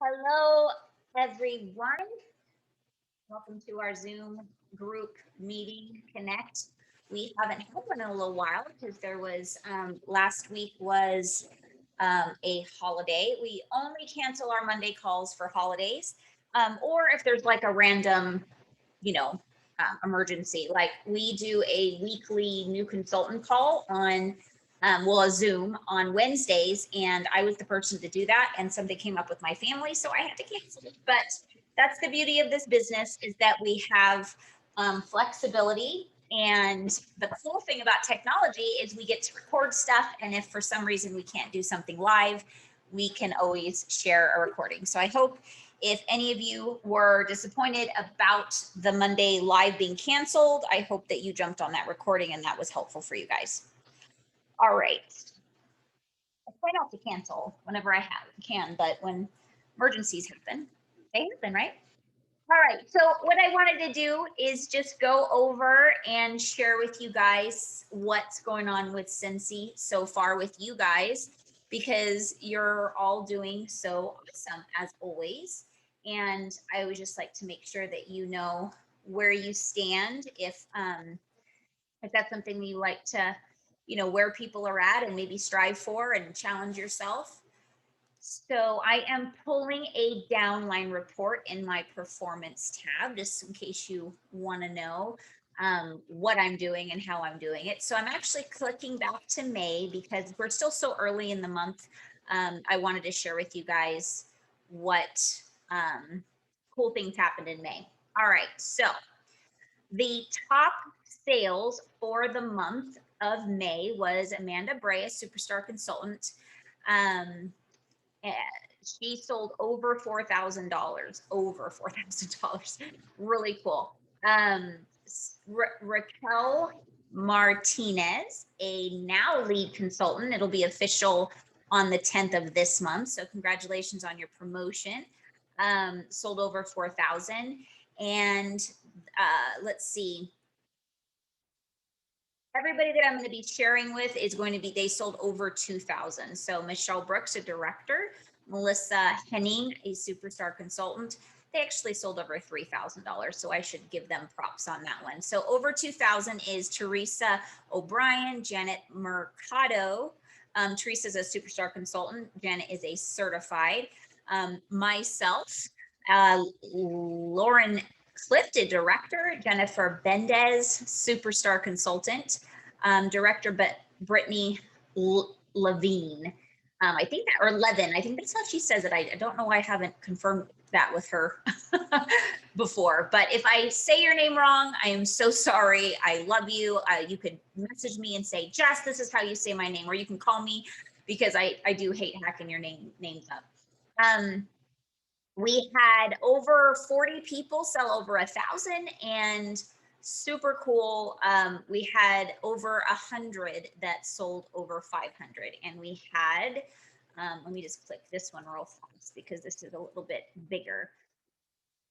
Hello, everyone. Welcome to our Zoom group meeting connect. We haven't had one in a little while because there was last week was a holiday. We only cancel our Monday calls for holidays, or if there's like a random, you know, emergency. Like we do a weekly new consultant call on a Zoom on Wednesdays, and I was the person to do that, and something came up with my family, so I had to cancel it. But that's the beauty of this business is that we have flexibility. And the cool thing about technology is we get to record stuff, and if for some reason we can't do something live, we can always share a recording. So I hope if any of you were disappointed about the Monday live being canceled, I hope that you jumped on that recording and that was helpful for you guys. All right. I try not to cancel whenever I can, but when emergencies happen, they happen, right? All right. So what I wanted to do is just go over and share with you guys what's going on with Scentsy so far with you guys, because you're all doing so awesome as always. And I would just like to make sure that you know where you stand if that's something you like to, where people are at and maybe strive for and challenge yourself. So I am pulling a downline report in my performance tab, just in case you want to know what I'm doing and how I'm doing it. So I'm actually clicking back to May because we're still so early in the month. I wanted to share with you guys what cool things happened in May. All right, so the top sales for the month of May was Amanda Brea, Superstar Consultant. Eh, she sold over $4,000, over $4,000. Really cool. Raquel Martinez, a now lead consultant. It'll be official on the 10th of this month. So congratulations on your promotion. Sold over 4,000. And let's see. Everybody that I'm going to be sharing with is going to be, they sold over 2,000. So Michelle Brooks, a director, Melissa Henning, a superstar consultant, they actually sold over $3,000. So I should give them props on that one. So over 2,000 is Teresa O'Brien, Janet Mercado. Teresa is a superstar consultant. Janet is a certified. Myself, Lauren Clifton, director, Jennifer Bendez, superstar consultant, director, but Brittany Levine. I think that, or Levin, I think that's how she says it. I don't know why I haven't confirmed that with her before, but if I say your name wrong, I am so sorry. I love you. You could message me and say, Jess, this is how you say my name, or you can call me because I do hate hacking your names up. We had over 40 people sell over 1,000 and super cool. We had over 100 that sold over 500 and we had, let me just click this one real fast because this is a little bit bigger.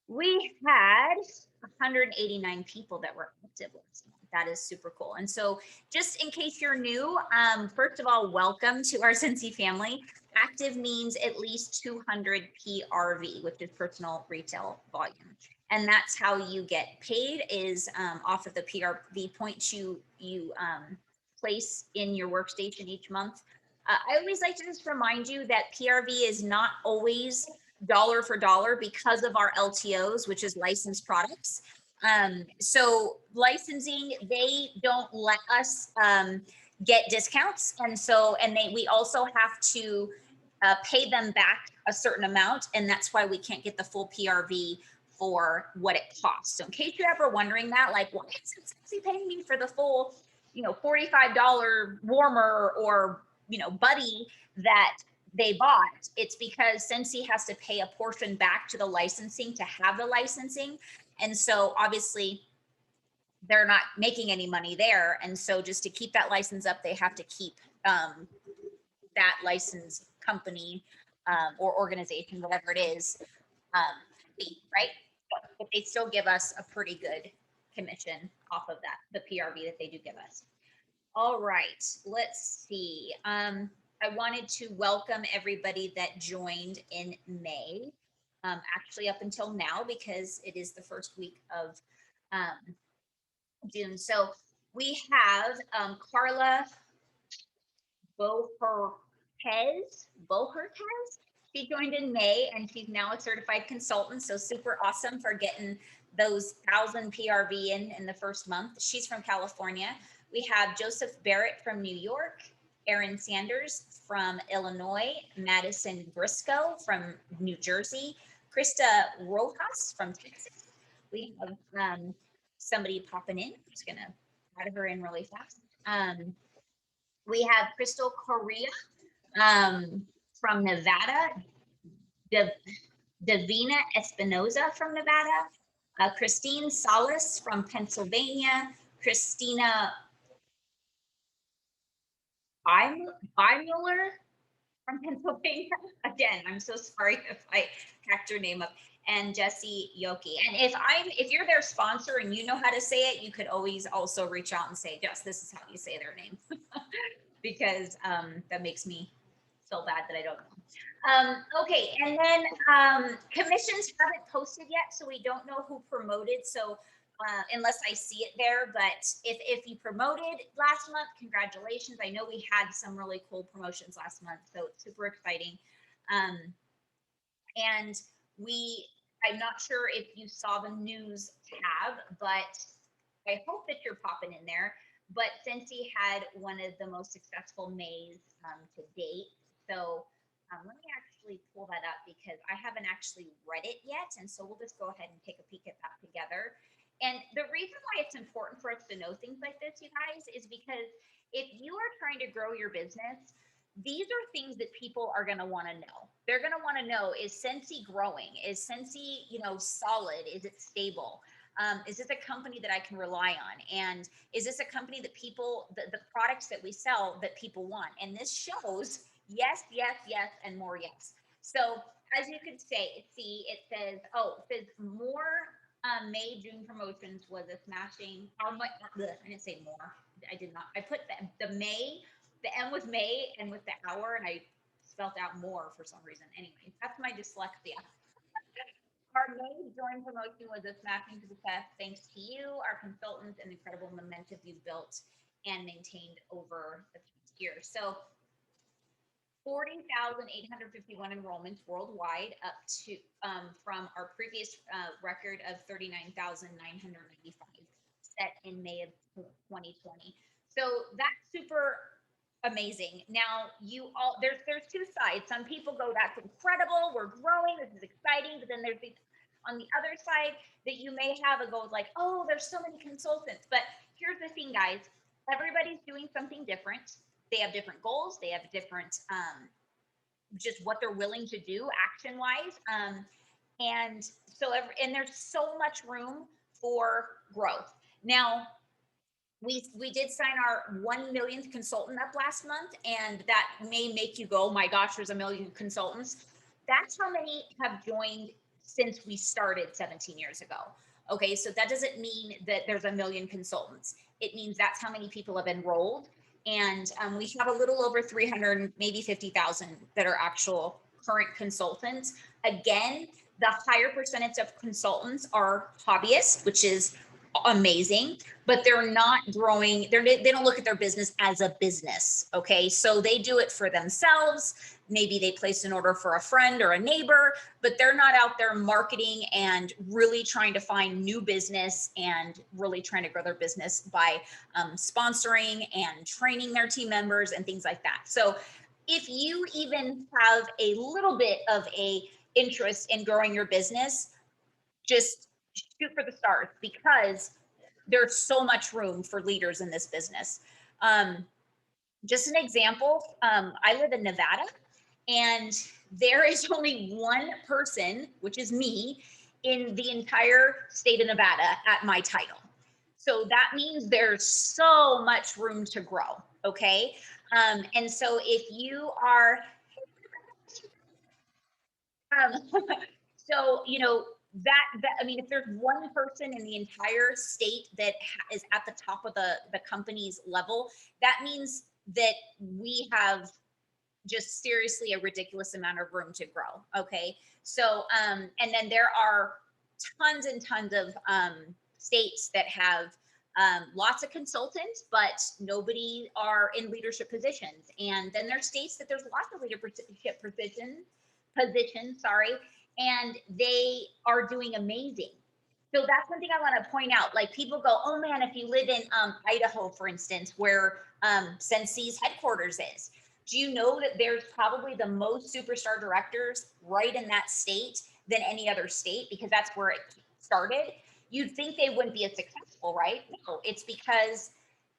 We had 189 people that were active last month. That is super cool. And so just in case you're new, first of all, welcome to our Scentsy family. Active means at least 200 PRV, which is personal retail volume. And that's how you get paid is off of the PRV points you place in your workstation each month. I always like to just remind you that PRV is not always dollar for dollar because of our LTOs, which is licensed products. So licensing, they don't let us get discounts. And so, we also have to pay them back a certain amount. And that's why we can't get the full PRV for what it costs. So in case you're ever wondering that, like, why isn't Scentsy paying me for the full, $45 warmer or, buddy that they bought? It's because Scentsy has to pay a portion back to the licensing to have the licensing. And so obviously they're not making any money there. And so just to keep that license up, they have to keep that license company or organization, whatever it is, right? But they still give us a pretty good commission off of that, the PRV that they do give us. All right, let's see. I wanted to welcome everybody that joined in May, actually up until now, because it is the first week of um, June. So we have Carla Bohertez. She joined in May and she's now a certified consultant. So super awesome for getting those 1,000 PRV in the first month. She's from California. We have Joseph Barrett from New York, Aaron Sanders from Illinois, Madison Briscoe from New Jersey, Krista Rojas from Texas. We have somebody popping in. I'm just going to add her in really fast. We have Crystal Correa from Nevada, Davina Espinoza from Nevada, Christine Salas from Pennsylvania, Christina Beimuller from Pennsylvania. Again, I'm so sorry if I hacked your name up. And Jesse Yoki. And if you're their sponsor and you know how to say it, you could always also reach out and say, Jess, this is how you say their name. Because that makes me feel bad that I don't know. Okay, and then commissions haven't posted yet, so we don't know who promoted. So unless I see it there, but if you promoted last month, congratulations. I know we had some really cool promotions last month, so it's super exciting. And I'm not sure if you saw the news tab, but I hope that you're popping in there. But Scentsy had one of the most successful Mays to date. So let me actually pull that up because I haven't actually read it yet. And so we'll just go ahead and take a peek at that together. And the reason why it's important for us to know things like this, you guys, is because if you are trying to grow your business, these are things that people are going to want to know. They're going to want to know, is Scentsy growing? Is Scentsy, solid? Is it stable? Is this a company that I can rely on? And is this a company that the products that we sell that people want? And this shows yes, yes, yes, and more yes. So as you can see, it says more May, June promotions was a smashing, how much, I didn't say more. I did not. I put the May, the M was May and with the hour, and I spelled out more for some reason. Anyway, that's my dyslexia. Our May join promotion was a smashing success thanks to you, our consultants, and incredible momentum you've built and maintained over the past year. So 40,851 enrollments worldwide, up to from our previous record of 39,995 set in May of 2020. So that's super amazing. Now there's two sides. Some people go, that's incredible, we're growing, this is exciting, but then there's on the other side that you may have a goal like, oh, there's so many consultants. But here's the thing, guys, everybody's doing something different. They have different goals, they have different just what they're willing to do action wise, and and there's so much room for growth. Now we did sign our 1 millionth consultant up last month, and that may make you go, oh my gosh, there's a million consultants. That's how many have joined since we started 17 years ago. Okay, so that doesn't mean that there's a million consultants. It means that's how many people have enrolled. And we have a little over 300, maybe 50,000 that are actual current consultants. Again, the higher percentage of consultants are hobbyists, which is amazing, but they're not growing. They don't look at their business as a business. Okay, so they do it for themselves. Maybe they place an order for a friend or a neighbor, but they're not out there marketing and really trying to find new business and really trying to grow their business by sponsoring and training their team members and things like that. So if you even have a little bit of a interest in growing your business, just shoot for the stars, because there's so much room for leaders in this business. Just an example, I live in Nevada, and there is only one person, which is me, in the entire state of Nevada at my title. So that means there's so much room to grow. Okay. And so if you are, so, I mean, if there's one person in the entire state that is at the top of the company's level, that means that we have just seriously a ridiculous amount of room to grow. Okay. So, and then there are tons and tons of states that have lots of consultants, but nobody are in leadership positions. And then there's states that there's lots of leadership positions, sorry, and they are doing amazing. So that's one thing I want to point out. Like people go, oh man, if you live in Idaho, for instance, where Scentsy's headquarters is, do you know that there's probably the most superstar directors right in that state than any other state, because that's where it started? You'd think they wouldn't be as successful, right? No, it's because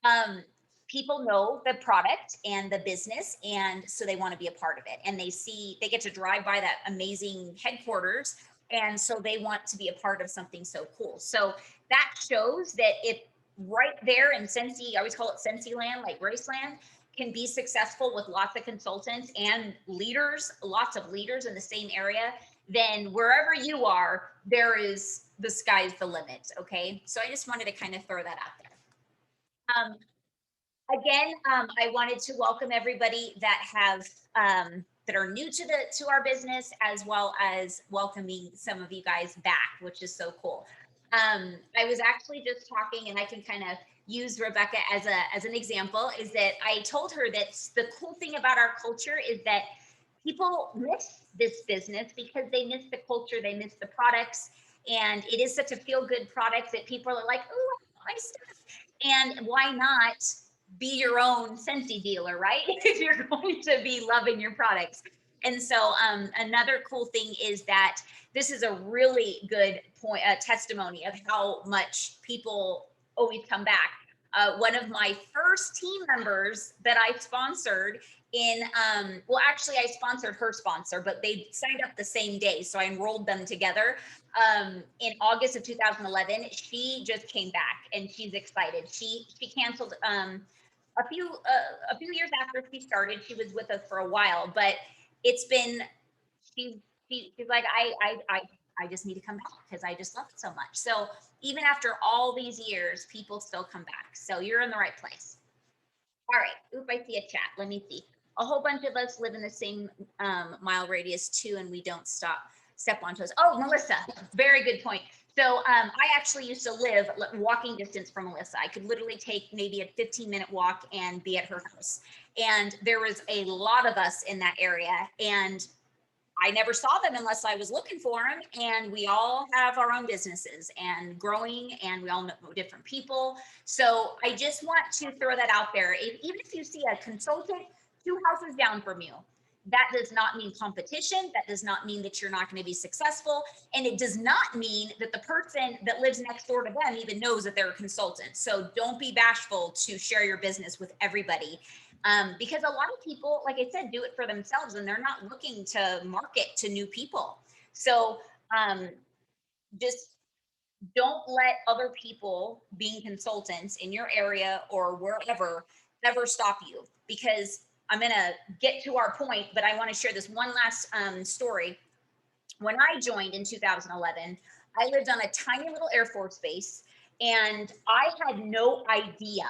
um, people know the product and the business, and so they want to be a part of it. And they get to drive by that amazing headquarters, and so they want to be a part of something so cool. So that shows that if right there in Scentsy, I always call it Scentsy land, like Graceland, can be successful with lots of consultants and leaders, lots of leaders in the same area, then wherever you are, the sky's the limit. Okay. So I just wanted to kind of throw that out there. Again, I wanted to welcome everybody that are new to our business, as well as welcoming some of you guys back, which is so cool. I was actually just talking, and I can kind of use Rebecca as an example, is that I told her that the cool thing about our culture is that people miss this business because they miss the culture, they miss the products, and it is such a feel good product that people are like, oh, my stuff. And why not be your own Scentsy dealer, right? If you're going to be loving your products. And so another cool thing is that this is a really good point, testimony of how much people always come back. One of my first team members that I sponsored well, actually I sponsored her sponsor, but they signed up the same day. So I enrolled them together. In August of 2011, she just came back and she's excited. She canceled, a few years after she started. She was with us for a while, but it's been, she's like, I just need to come back because I just love it so much. So even after all these years, people still come back. So you're in the right place. All right. Oop, I see a chat. Let me see. A whole bunch of us live in the same mile radius too, and we don't step on toes. Oh, Melissa, very good point. So I actually used to live walking distance from Melissa. I could literally take maybe a 15-minute walk and be at her house. And there was a lot of us in that area, and I never saw them unless I was looking for them. And we all have our own businesses and growing, and we all know different people. So I just want to throw that out there. Even if you see a consultant 2 houses down from you, that does not mean competition. That does not mean that you're not going to be successful. And it does not mean that the person that lives next door to them even knows that they're a consultant. So don't be bashful to share your business with everybody. Because a lot of people, like I said, do it for themselves and they're not looking to market to new people. So just don't let other people being consultants in your area or wherever ever stop you, because I'm going to get to our point, but I want to share this one last story. When I joined in 2011, I lived on a tiny little Air Force base, and I had no idea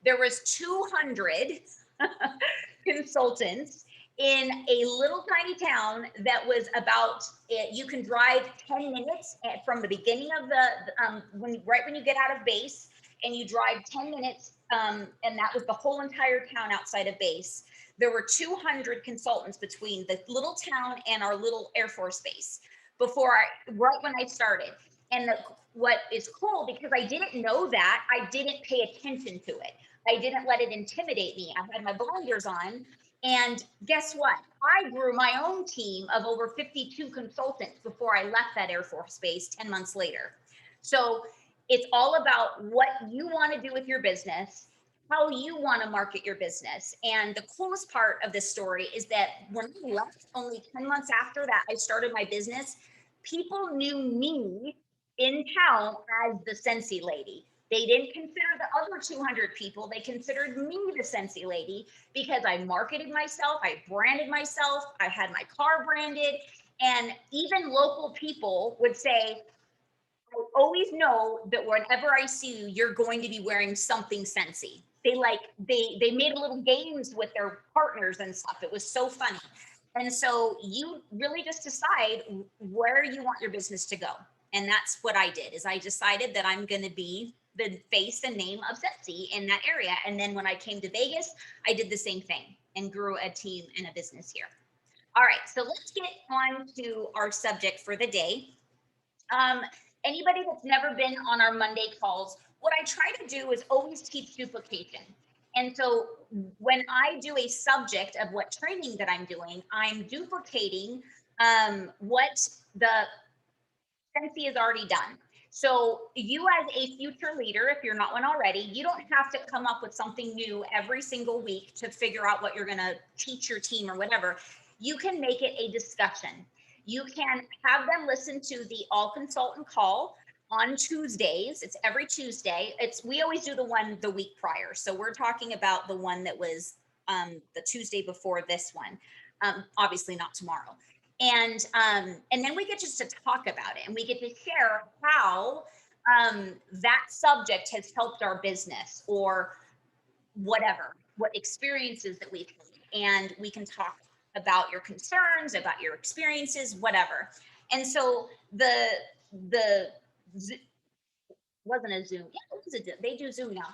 there was 200 consultants in a little tiny town that was about, you can drive 10 minutes from the beginning of the, right when you get out of base, and you drive 10 minutes, and that was the whole entire town outside of base. There were 200 consultants between the little town and our little Air Force base right when I started. And what is cool, because I didn't know that, I didn't pay attention to it. I didn't let it intimidate me. I had my blinders on. And guess what? I grew my own team of over 52 consultants before I left that Air Force base 10 months later. So it's all about what you want to do with your business, how you want to market your business. And the coolest part of this story is that when I left, only 10 months after that, I started my business, people knew me in town as the Scentsy lady. They didn't consider the other 200 people. They considered me the Scentsy lady because I marketed myself, I branded myself, I had my car branded, and even local people would say, always know that whenever I see you, you're going to be wearing something Scentsy. They made little games with their partners and stuff. It was so funny. And so you really just decide where you want your business to go. And that's what I did is I decided that I'm going to be the face and name of Scentsy in that area. And then when I came to Vegas, I did the same thing and grew a team and a business here. All right, so let's get on to our subject for the day. Um, Anybody that's never been on our Monday calls, what I try to do is always teach duplication. And so when I do a subject of what training that I'm doing, I'm duplicating what the Scentsy is already done. So you as a future leader, if you're not one already, you don't have to come up with something new every single week to figure out what you're going to teach your team or whatever. You can make it a discussion. You can have them listen to the all consultant call on Tuesdays. It's every Tuesday. We always do the one the week prior. So we're talking about the one that was the Tuesday before this one. Obviously not tomorrow. And then we get just to talk about it and we get to share how that subject has helped our business or whatever, what experiences that we've had. And we can talk about your concerns, about your experiences, whatever. And so the wasn't a Zoom. Yeah, it was a Zoom. They do Zoom now.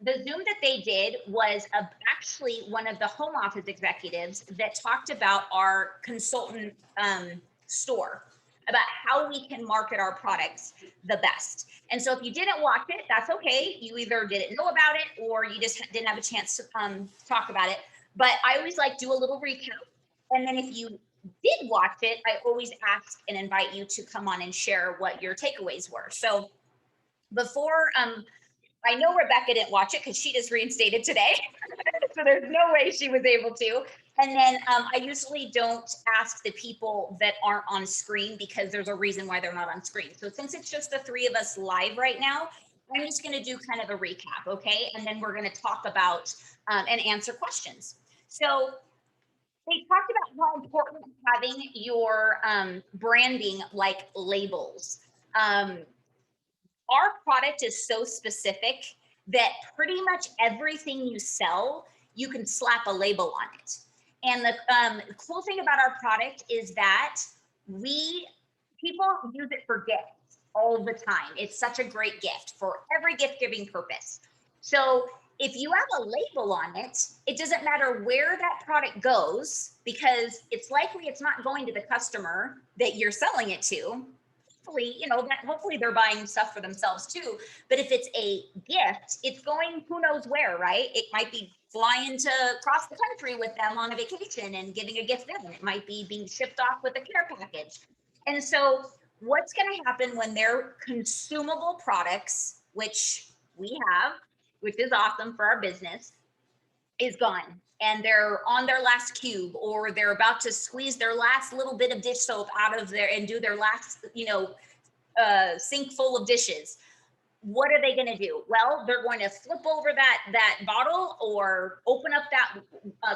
The Zoom that they did was actually one of the home office executives that talked about our consultant store, about how we can market our products the best. And so if you didn't watch it, that's okay. You either didn't know about it or you just didn't have a chance to talk about it. But I always like do a little recap. And then if you did watch it, I always ask and invite you to come on and share what your takeaways were. So before, I know Rebecca didn't watch it because she just reinstated today. So there's no way she was able to. And then I usually don't ask the people that aren't on screen because there's a reason why they're not on screen. So since it's just the three of us live right now, I'm just going to do kind of a recap, okay? And then we're going to talk about and answer questions. So they talked about how important having your branding like labels. Our product is so specific that pretty much everything you sell, you can slap a label on it. And the cool thing about our product is that people use it for gifts all the time. It's such a great gift for every gift giving purpose. So if you have a label on it, it doesn't matter where that product goes because it's likely it's not going to the customer that you're selling it to. Hopefully they're buying stuff for themselves too. But if it's a gift, it's going who knows where, right? It might be flying to across the country with them on a vacation and giving a gift then. It might be being shipped off with a care package. And so what's going to happen when they're consumable products, which we have, which is awesome for our business, is gone and they're on their last cube or they're about to squeeze their last little bit of dish soap out of there and do their last, sink full of dishes. What are they going to do? Well, they're going to flip over that bottle or open up that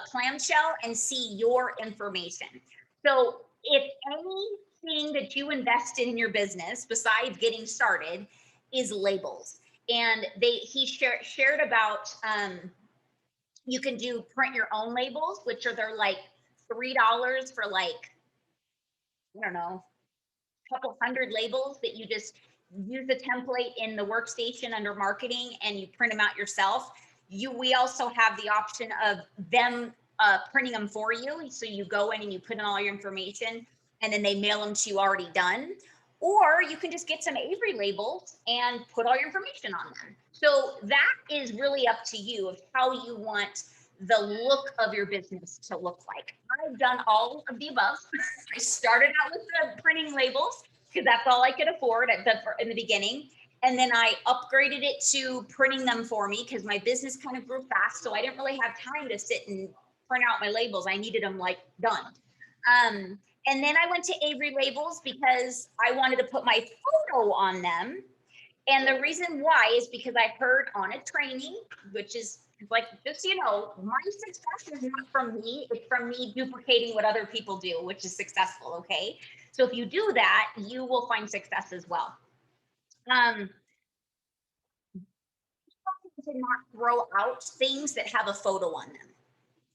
clamshell and see your information. So if anything that you invested in your business besides getting started is labels, and he shared about you can do print your own labels, which they're like $3 for like, I don't know, a couple hundred labels that you just use the template in the workstation under marketing and you print them out yourself. We also have the option of them printing them for you. So you go in and you put in all your information and then they mail them to you already done. Or you can just get some Avery labels and put all your information on them. So that is really up to you of how you want the look of your business to look like. I've done all of the above. I started out with the printing labels because that's all I could afford in the beginning. And then I upgraded it to printing them for me because my business kind of grew fast. So I didn't really have time to sit and print out my labels. I needed them like done. And then I went to Avery labels because I wanted to put my photo on them. And the reason why is because I heard on a training, which is like, just so you know, my success is not from me. It's from me duplicating what other people do, which is successful. Okay. So if you do that, you will find success as well. Um, to not throw out things that have a photo on them.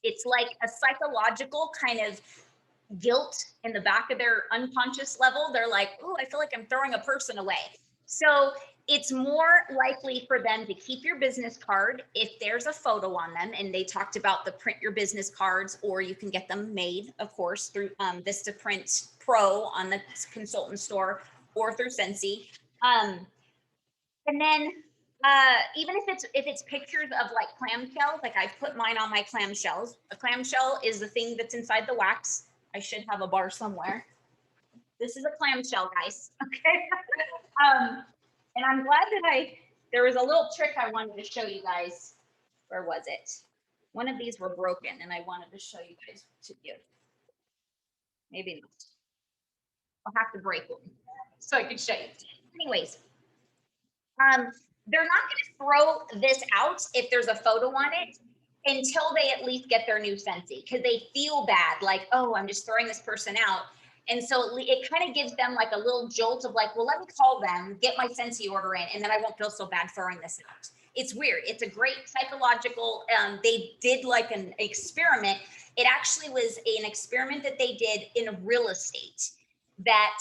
It's like a psychological kind of guilt in the back of their unconscious level. They're like, oh, I feel like I'm throwing a person away. So it's more likely for them to keep your business card if there's a photo on them. And they talked about the print your business cards, or you can get them made, of course, through Vista Print Pro on the consultant store or through Scentsy. And then even if it's pictures of like clamshells, like I put mine on my clamshells. A clamshell is the thing that's inside the wax. I should have a bar somewhere. This is a clamshell, guys. Okay. And I'm glad that there was a little trick I wanted to show you guys. Where was it? One of these were broken and I wanted to show you guys to you. Maybe not. I'll have to break one so I can show you. Anyways, they're not going to throw this out if there's a photo on it until they at least get their new Scentsy, because they feel bad, like, oh, I'm just throwing this person out. And so it kind of gives them like a little jolt of like, well, let me call them, get my Scentsy order in, and then I won't feel so bad throwing this out. It's weird. It's a great psychological, they did like an experiment. It actually was an experiment that they did in real estate that,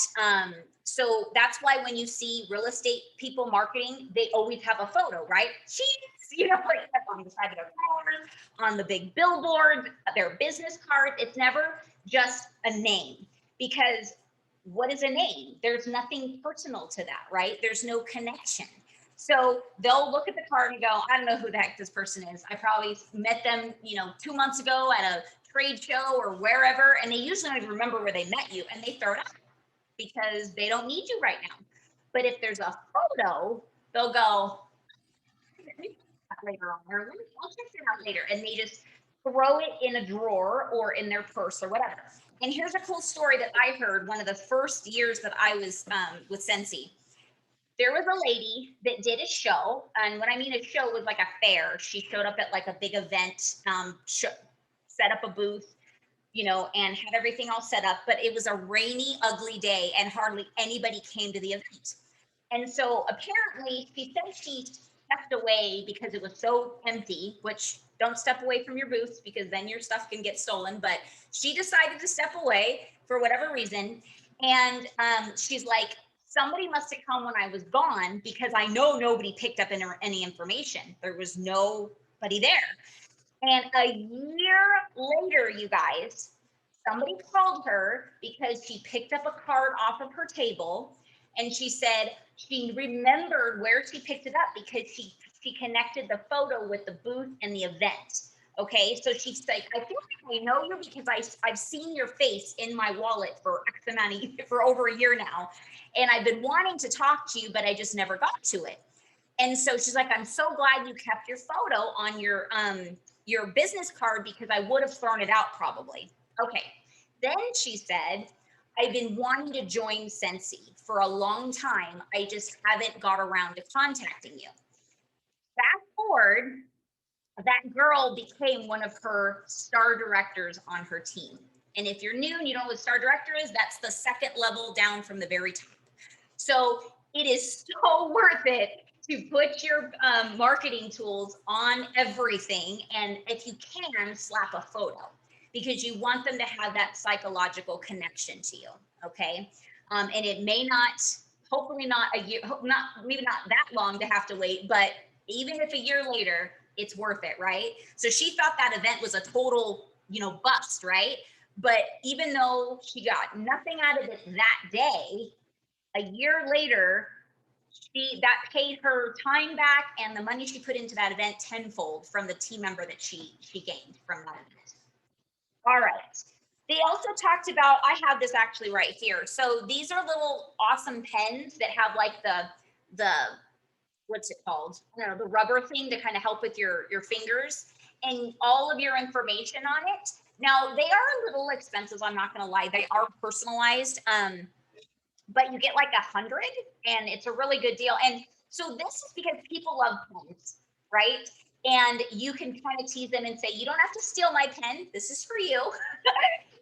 so that's why when you see real estate people marketing, they always have a photo, right? Cheese, you know, like on the side of their cars, on the big billboard, their business card. It's never just a name, because what is a name? There's nothing personal to that, right? There's no connection. So they'll look at the card and go, I don't know who the heck this person is. I probably met them, 2 months ago at a trade show or wherever, and they usually don't even remember where they met you, and they throw it out because they don't need you right now. But if there's a photo, they'll go, later on, or I'll check it out later. And they just throw it in a drawer or in their purse or whatever. And here's a cool story that I heard one of the first years that I was with Scentsy. There was a lady that did a show. And when I mean a show, it was like a fair. She showed up at like a big event, set up a booth, and had everything all set up. But it was a rainy, ugly day and hardly anybody came to the event. And so apparently she said she stepped away because it was so empty, which don't step away from your booths because then your stuff can get stolen. But she decided to step away for whatever reason. And she's like, somebody must have come when I was gone because I know nobody picked up any information. There was nobody there. And a year later, you guys, somebody called her because she picked up a card off of her table. And she said she remembered where she picked it up because she connected the photo with the booth and the event. Okay, so she's like, I feel like I know you because I've seen your face in my wallet for X amount of, for over a year now. And I've been wanting to talk to you, but I just never got to it. And so she's like, I'm so glad you kept your photo on your business card because I would have thrown it out probably. Okay, then she said, I've been wanting to join Scentsy for a long time. I just haven't got around to contacting you. Fast forward, that girl became one of her star directors on her team. And if you're new and you don't know what star director is, that's the second level down from the very top. So it is so worth it to put your marketing tools on everything. And if you can, slap a photo because you want them to have that psychological connection to you. Okay. And it may not, hopefully not a year, maybe not that long to have to wait, but even if a year later, it's worth it, right? So she thought that event was a total, bust, right? But even though she got nothing out of it that day, a year later, that paid her time back and the money she put into that event tenfold from the team member that she gained from that event. All right. They also talked about, I have this actually right here. So these are little awesome pens that have like the what's it called? I don't know, the rubber thing to kind of help with your fingers and all of your information on it. Now they are a little expensive. I'm not going to lie. They are personalized. But you get like 100 and it's a really good deal. And so this is because people love pens, right? And you can kind of tease them and say, you don't have to steal my pen. This is for you.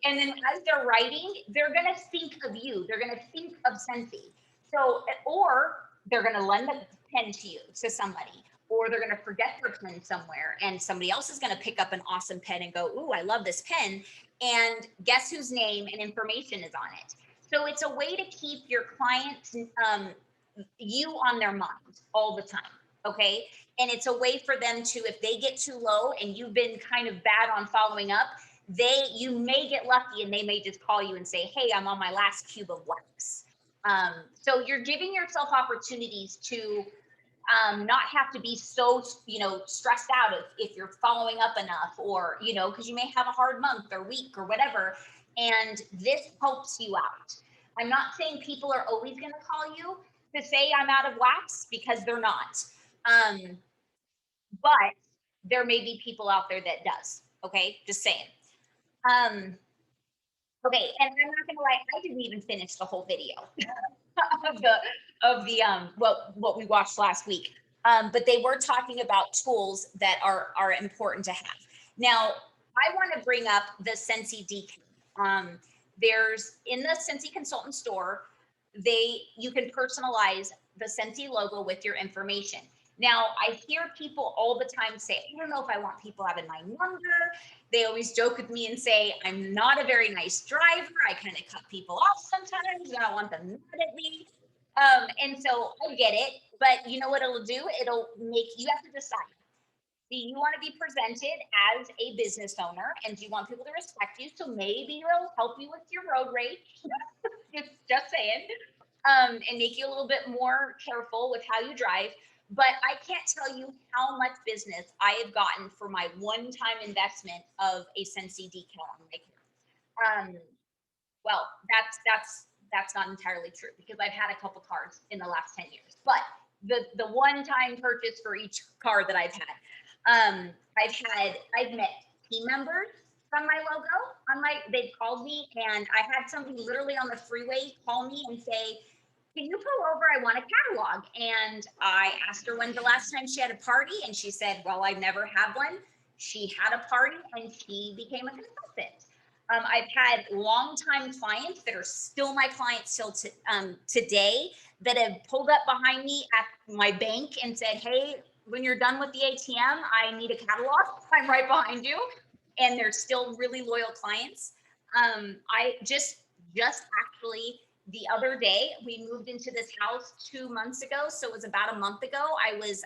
And then as they're writing, they're going to think of you. They're going to think of Scentsy. So, or they're going to lend the pen to you, to somebody, or they're going to forget their pen somewhere and somebody else is going to pick up an awesome pen and go, ooh, I love this pen. And guess whose name and information is on it? So it's a way to keep your clients, you on their mind all the time. Okay. And it's a way for them to, if they get too low and you've been kind of bad on following up, you may get lucky and they may just call you and say, hey, I'm on my last cube of wax. So you're giving yourself opportunities to not have to be so, stressed out if you're following up enough, or, because you may have a hard month or week or whatever. And this helps you out. I'm not saying people are always going to call you to say I'm out of wax, because they're not. But there may be people out there that does. Okay. Just saying. Okay. And I'm not going to lie, I didn't even finish the whole video of the what we watched last week. But they were talking about tools that are important to have. Now, I want to bring up the Scentsy decal. There's in the Scentsy Consultant Store, you can personalize the Scentsy logo with your information. Now, I hear people all the time say, I don't know if I want people having my number. They always joke with me and say, I'm not a very nice driver. I kind of cut people off sometimes. I don't want them mad at me. And so I get it. But you know what it'll do? It'll make you have to decide. Do you want to be presented as a business owner, and do you want people to respect you? So maybe it'll help you with your road rage. just saying. And make you a little bit more careful with how you drive. But I can't tell you how much business I have gotten for my one-time investment of a Scentsy decal on my car. Well, that's not entirely true, because I've had a couple cars in the last 10 years. But the one-time purchase for each car that I've had, I've met team members from my logo on they've called me, and I had somebody literally on the freeway call me and say, can you pull over? I want a catalog. And I asked her when's the last time she had a party. And she said, well, I've never had one. She had a party and she became a consultant. I've had longtime clients that are still my clients till today, that have pulled up behind me at my bank and said, hey, when you're done with the ATM, I need a catalog. I'm right behind you. And they're still really loyal clients. I just actually, the other day, we moved into this house 2 months ago. So it was about a month ago. I was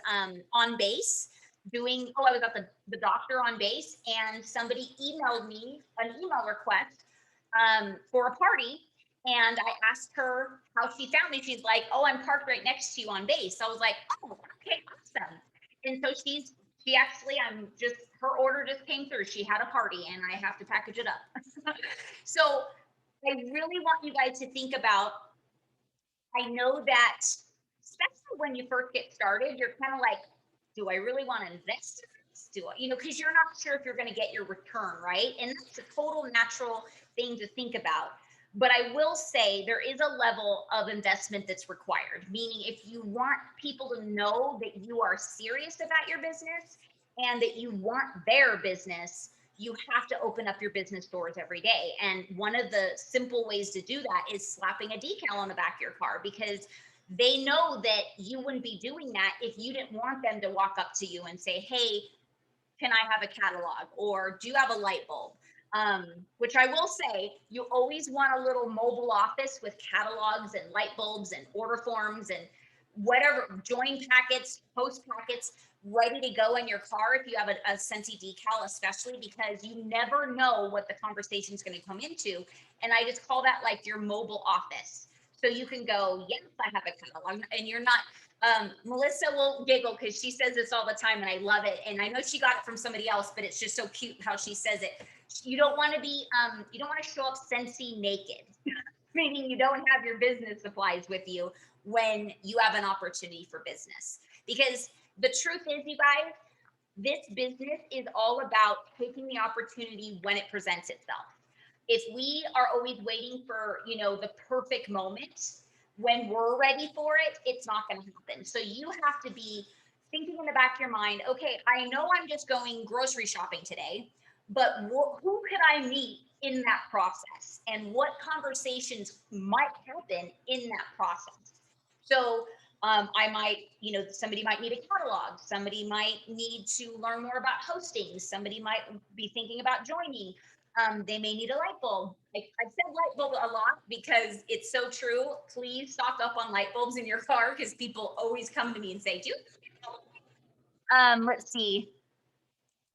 on base I was at the doctor on base, and somebody emailed me an email request for a party. And I asked her how she found me. She's like, oh, I'm parked right next to you on base. So I was like, oh, okay, awesome. And so she actually, her order just came through. She had a party and I have to package it up. So I really want you guys to think about, I know that especially when you first get started, you're kind of like, do I really want to invest in this? Because you're not sure if you're going to get your return, right? And that's a total natural thing to think about. But I will say there is a level of investment that's required, meaning if you want people to know that you are serious about your business and that you want their business, you have to open up your business doors every day. And one of the simple ways to do that is slapping a decal on the back of your car, because they know that you wouldn't be doing that if you didn't want them to walk up to you and say, hey, can I have a catalog? Or do you have a light bulb? Which I will say, you always want a little mobile office with catalogs and light bulbs and order forms and whatever, join packets, post packets, ready to go in your car if you have a Scentsy decal, especially because you never know what the conversation is going to come into. And I just call that like your mobile office. So you can go, yes, I have a catalog, and you're not, Melissa will giggle because she says this all the time and I love it. And I know she got it from somebody else, but it's just so cute how she says it. You don't want to be, you don't want to show up Scentsy naked, meaning you don't have your business supplies with you when you have an opportunity for business. Because the truth is, you guys, this business is all about taking the opportunity when it presents itself. If we are always waiting for, the perfect moment, when we're ready for it, it's not going to happen. So you have to be thinking in the back of your mind, okay, I know I'm just going grocery shopping today, but who could I meet in that process? And what conversations might happen in that process? So I might, somebody might need a catalog. Somebody might need to learn more about hosting. Somebody might be thinking about joining. They may need a light bulb. I've said light bulb a lot because it's so true. Please stock up on light bulbs in your car because people always come to me and say, "Do you?" Let's see.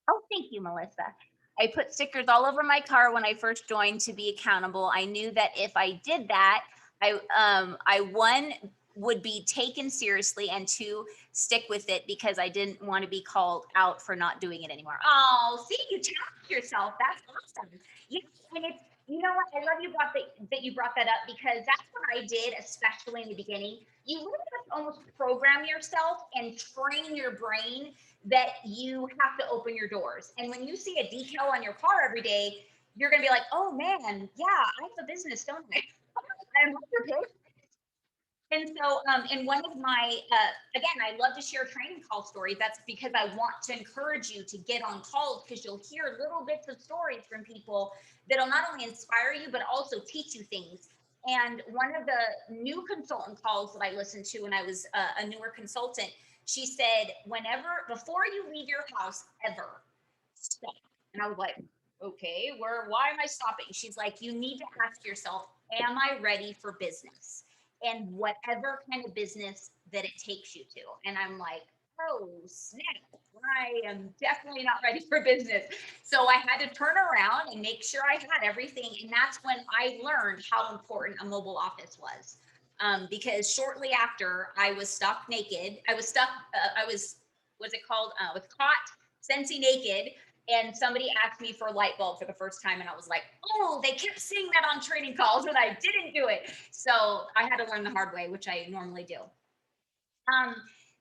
Oh, thank you, Melissa. I put stickers all over my car when I first joined to be accountable. I knew that if I did that, I one would be taken seriously, and two, stick with it because I didn't want to be called out for not doing it anymore. Oh, see, you challenged yourself. That's awesome. Yeah, and it's what I love you brought that you brought that up because that's what I did, especially in the beginning. You really have to almost program yourself and train your brain that you have to open your doors. And when you see a decal on your car every day, you're going to be like, oh man, yeah, I have a business, don't I? I'm okay. And so, in one of my, again, I love to share training call stories. That's because I want to encourage you to get on calls because you'll hear little bits of stories from people that'll not only inspire you, but also teach you things. And one of the new consultant calls that I listened to when I was a newer consultant, she said, before you leave your house ever, stop. And I was like, okay, why am I stopping? She's like, you need to ask yourself, am I ready for business? And whatever kind of business that it takes you to. And I'm like, oh, snap. I am definitely not ready for business. So I had to turn around and make sure I had everything. And that's when I learned how important a mobile office was. Because shortly after I was stuck naked, was it called? Was caught Scentsy naked, and somebody asked me for a light bulb for the first time, and I was like, oh, they kept saying that on training calls, and I didn't do it. So I had to learn the hard way, which I normally do. Um,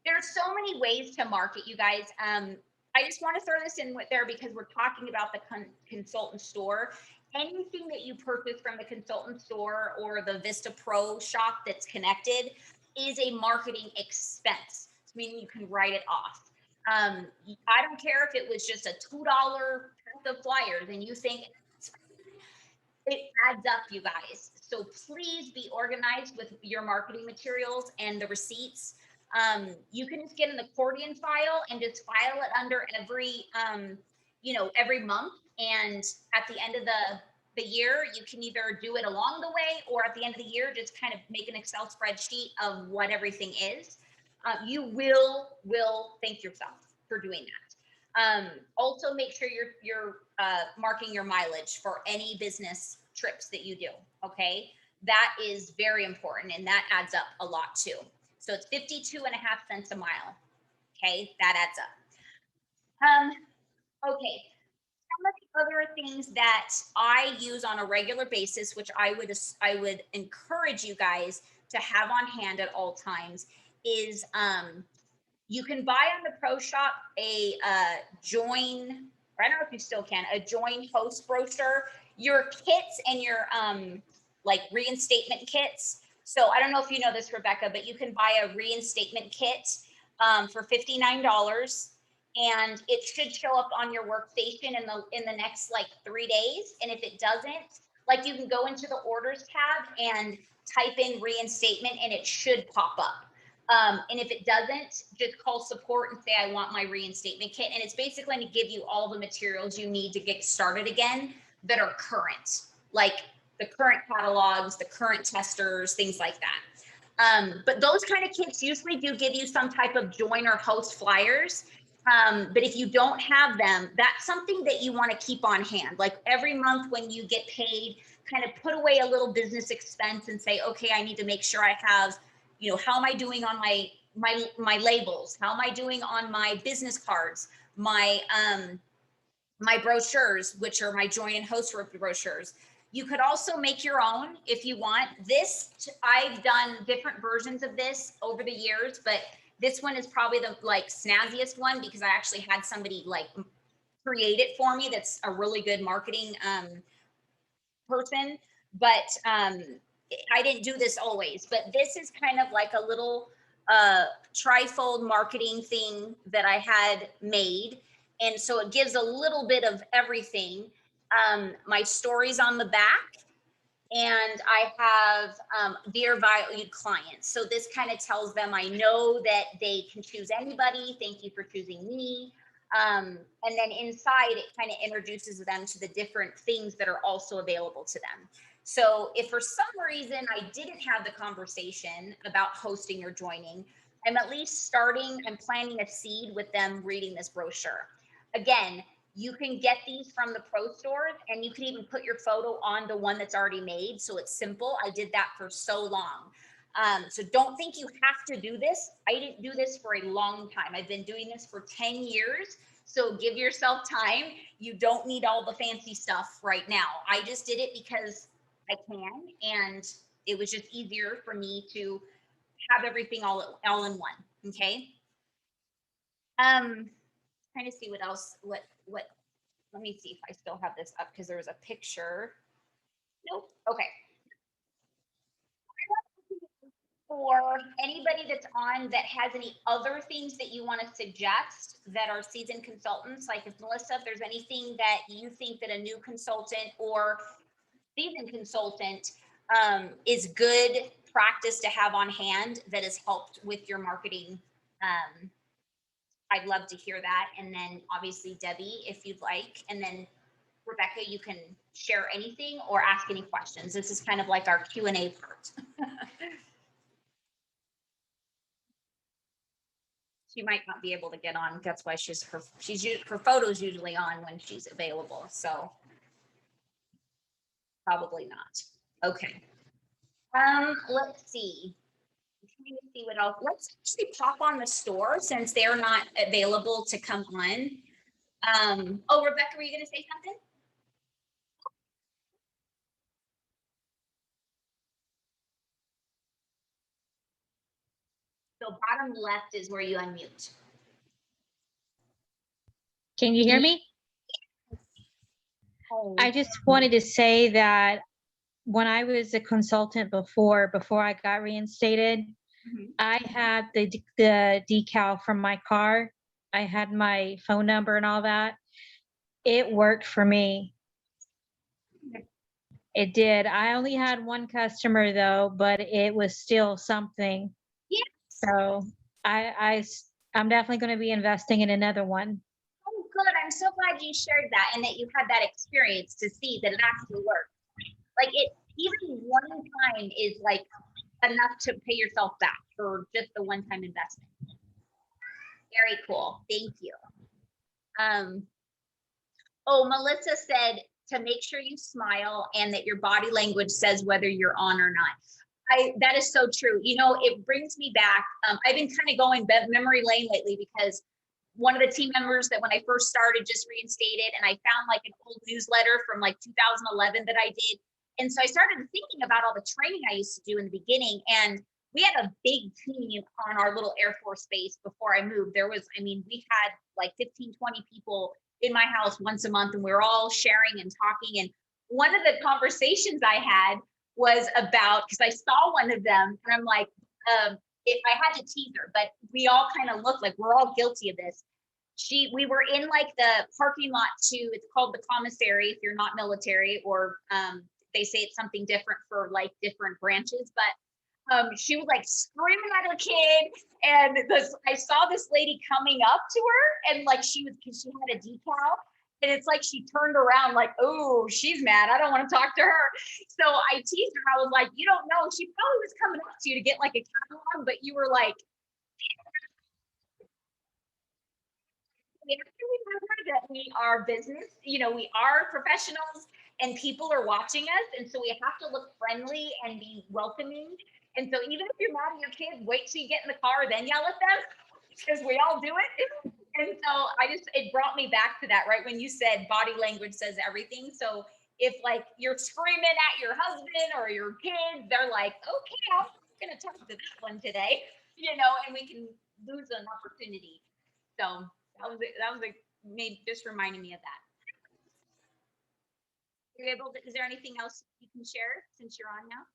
there's so many ways to market, you guys. I just want to throw this in with there because we're talking about the consultant store. Anything that you purchase from the consultant store or the Vista Pro shop that's connected is a marketing expense, meaning you can write it off. I don't care if it was just a $2 pack of flyers and you think it adds up, you guys. So please be organized with your marketing materials and the receipts. You can just get an accordion file and just file it under every month. And at the end of the year, you can either do it along the way or at the end of the year, just kind of make an Excel spreadsheet of what everything is. You will thank yourself for doing that. Also, make sure you're marking your mileage for any business trips that you do. Okay, that is very important, and that adds up a lot too. So it's 52.5 cents a mile. Okay, that adds up. Okay, some of the other things that I use on a regular basis, which I would encourage you guys to have on hand at all times, is you can buy on the Pro Shop a join, or I don't know if you still can, a join host brochure, your kits and your like reinstatement kits. So I don't know if you know this, Rebecca, but you can buy a reinstatement kit for $59, and it should show up on your workstation in the next like 3 days. And if it doesn't, like you can go into the orders tab and type in reinstatement and it should pop up. And if it doesn't, just call support and say, I want my reinstatement kit. And it's basically going to give you all the materials you need to get started again that are current, like the current catalogs, the current testers, things like that. But those kind of kits usually do give you some type of join or host flyers. But if you don't have them, that's something that you want to keep on hand. Like every month when you get paid, kind of put away a little business expense and say, okay, I need to make sure I have, how am I doing on my labels? How am I doing on my business cards? My brochures, which are my join and host brochures. You could also make your own if you want. I've done different versions of this over the years, but this one is probably the like snazziest one because I actually had somebody like create it for me. That's a really good marketing person, but I didn't do this always. But this is kind of like a little trifold marketing thing that I had made. And so it gives a little bit of everything. My stories on the back, and I have dear valued clients. So this kind of tells them I know that they can choose anybody. Thank you for choosing me. And then inside, it kind of introduces them to the different things that are also available to them. So if for some reason I didn't have the conversation about hosting or joining, I'm at least starting and planting a seed with them reading this brochure. Again, you can get these from the pro stores, and you can even put your photo on the one that's already made. So it's simple. I did that for so long. So don't think you have to do this. I didn't do this for a long time. I've been doing this for 10 years. So give yourself time. You don't need all the fancy stuff right now. I just did it because I can, and it was just easier for me to have everything all in one. Okay. Trying to see what else, what, let me see if I still have this up because there was a picture. Nope. Okay. For anybody that's on that has any other things that you want to suggest that are seasoned consultants, like if Melissa, if there's anything that you think that a new consultant or seasoned consultant is good practice to have on hand that has helped with your marketing, I'd love to hear that. And then obviously Debbie, if you'd like, and then Rebecca, you can share anything or ask any questions. This is kind of like our Q&A part. She might not be able to get on. That's why her photo's usually on when she's available. So probably not. Okay. Let's see. I'm trying to see what else. Let's actually pop on the store since they're not available to come on. Oh, Rebecca, were you going to say something? So bottom left is where you unmute. Can you hear me? I just wanted to say that when I was a consultant before I got reinstated, I had the decal from my car. I had my phone number and all that. It worked for me. It did. I only had one customer though, but it was still something. Yeah. So I'm definitely going to be investing in another one. Oh, good. I'm so glad you shared that and that you had that experience to see that it actually works. Like it, even one time is like enough to pay yourself back for just the one-time investment. Very cool. Thank you. Oh, Melissa said to make sure you smile and that your body language says whether you're on or not. That is so true. You know, it brings me back. I've been kind of going memory lane lately because one of the team members that when I first started just reinstated, and I found like an old newsletter from like 2011 that I did. And so I started thinking about all the training I used to do in the beginning. And we had a big team on our little Air Force base before I moved. There was, I mean, we had like 15, 20 people in my house once a month, and we were all sharing and talking. And one of the conversations I had was about, because I saw one of them and I'm like, if I had to tease her, but we all kind of look like we're all guilty of this. We were in like the parking lot too. It's called the commissary if you're not military, or they say it's something different for like different branches, but she was like screaming at her kid, and I saw this lady coming up to her, and like she had a decal, and it's like she turned around like, oh, she's mad. I don't want to talk to her. So I teased her. I was like, you don't know. She probably was coming up to you to get like a catalog, but you were like, we have to remember that we are business, you know, we are professionals and people are watching us. And so we have to look friendly and be welcoming. And so even if you're mad at your kids, wait till you get in the car, then yell at them, because we all do it. And so it brought me back to that, right? When you said body language says everything. So if like you're screaming at your husband or your kids, they're like, okay, I'm going to talk to this one today, you know, and we can lose an opportunity. So that was maybe just reminding me of that. You're able to, is there anything else you can share since you're on now?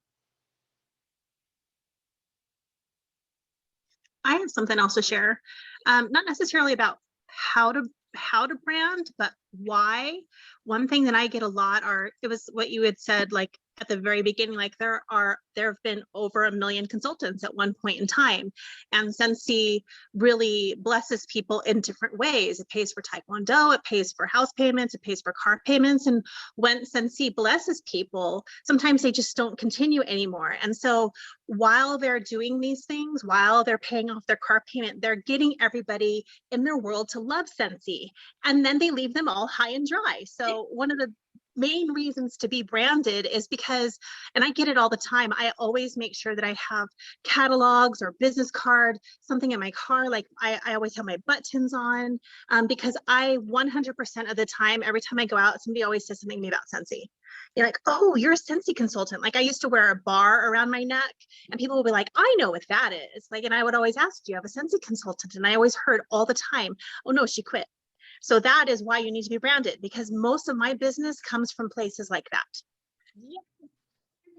I have something else to share. Not necessarily about how to brand, but why, one thing that I get a lot are, it was what you had said, like at the very beginning, like there have been over 1 million consultants at one point in time. And Scentsy really blesses people in different ways. It pays for Taekwondo, it pays for house payments, it pays for car payments. And when Scentsy blesses people, sometimes they just don't continue anymore. And so while they're doing these things, while they're paying off their car payment, they're getting everybody in their world to love Scentsy. And then they leave them all high and dry. So one of the main reasons to be branded is because, and I get it all the time, I always make sure that I have catalogs or business card, something in my car. Like I always have my buttons on, because I 100% of the time, every time I go out, somebody always says something to me about Scentsy. You're like, oh, you're a Scentsy consultant. Like I used to wear a bar around my neck and people will be like, I know what that is. Like, and I would always ask, do you have a Scentsy consultant? And I always heard all the time, oh no, she quit. So that is why you need to be branded, because most of my business comes from places like that. Yeah, the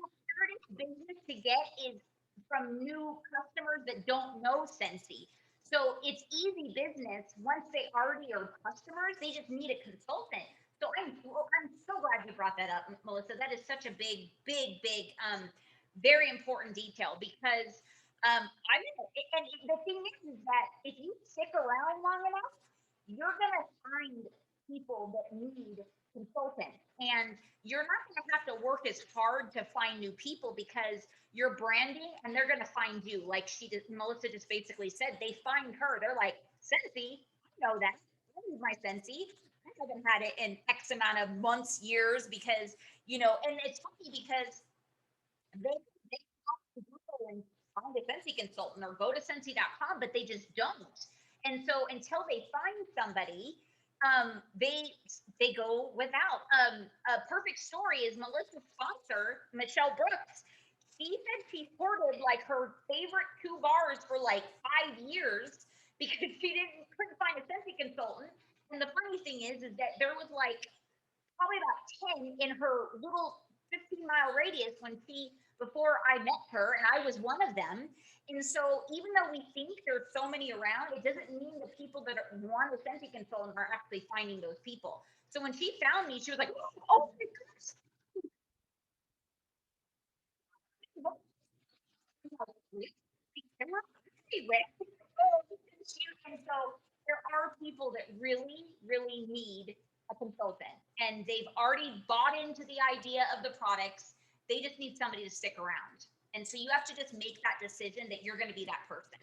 hardest business to get is from new customers that don't know Scentsy. So it's easy business once they already are customers. They just need a consultant. So I'm so glad you brought that up, Melissa. That is such a big, very important detail because I'm and the thing is that if you stick around long enough, you're gonna find people that need consultants, and you're not gonna have to work as hard to find new people because you're branding, and they're gonna find you. Like Melissa just basically said, they find her. They're like, Scentsy, I know that. I use my Scentsy. I haven't had it in X amount of months, years, because and it's funny because they talk to Google and find a Scentsy consultant or go to Scentsy.com, but they just don't. And so until they find somebody, they go without. A perfect story is Melissa's sponsor, Michelle Brooks. She said she hoarded like her favorite 2 bars for like 5 years because she couldn't find a Scentsy consultant. And the funny thing is that there was like probably about 10 in her little 15-mile radius before I met her, and I was one of them. And so even though we think there's so many around, it doesn't mean the people that want a Scentsy consultant are actually finding those people. So when she found me, she was like, oh my gosh. And so there are people that really need a consultant, and they've already bought into the idea of the products. They just need somebody to stick around. And so you have to just make that decision that you're going to be that person.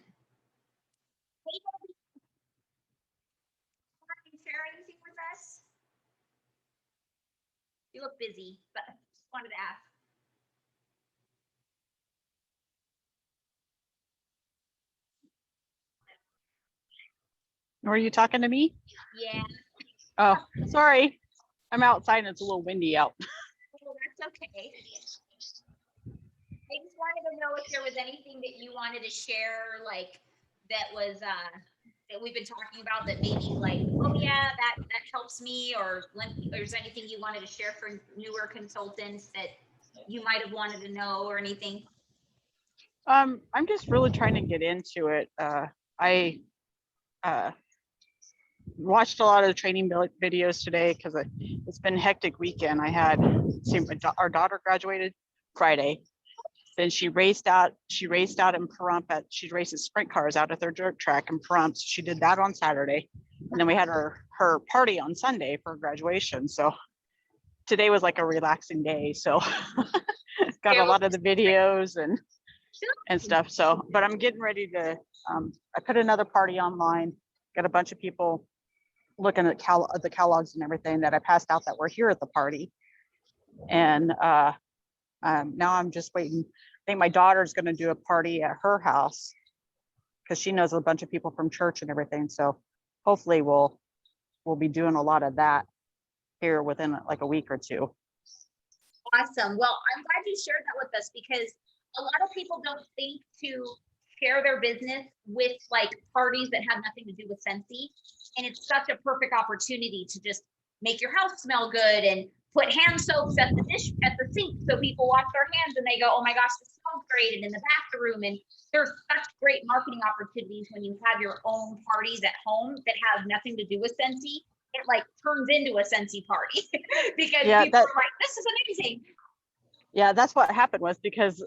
Hey, Debbie, want to share anything with us? You look busy, but just wanted to ask. Were you talking to me? Yeah. Oh, sorry. I'm outside and it's a little windy out. Oh, that's okay. I just wanted to know if there was anything that you wanted to share, like that was that we've been talking about that maybe like, oh yeah, that helps me, or there's anything you wanted to share for newer consultants that you might have wanted to know or anything. I'm just really trying to get into it. I watched a lot of the training videos today because it's been a hectic weekend. I had our daughter graduated Friday. Then she raced out in Pahrump. She races sprint cars out at their dirt track in Pahrump. So she did that on Saturday. And then we had her party on Sunday for graduation. So today was like a relaxing day. So got a lot of the videos and stuff. So, but I'm getting ready to, I put another party online, got a bunch of people looking at the catalogs and everything that I passed out that were here at the party. And now I'm just waiting. I think my daughter's going to do a party at her house because she knows a bunch of people from church and everything. So hopefully we'll be doing a lot of that here within like a week or two. Awesome. Well, I'm glad you shared that with us because a lot of people don't think to share their business with like parties that have nothing to do with Scentsy. And it's such a perfect opportunity to just make your house smell good and put hand soaps at the sink so people wash their hands and they go, oh my gosh, this smells great, and in the bathroom. And there's such great marketing opportunities when you have your own parties at home that have nothing to do with Scentsy. it like turns into a Scentsy party because Yeah, people are like, this is amazing. Yeah, that's what happened was because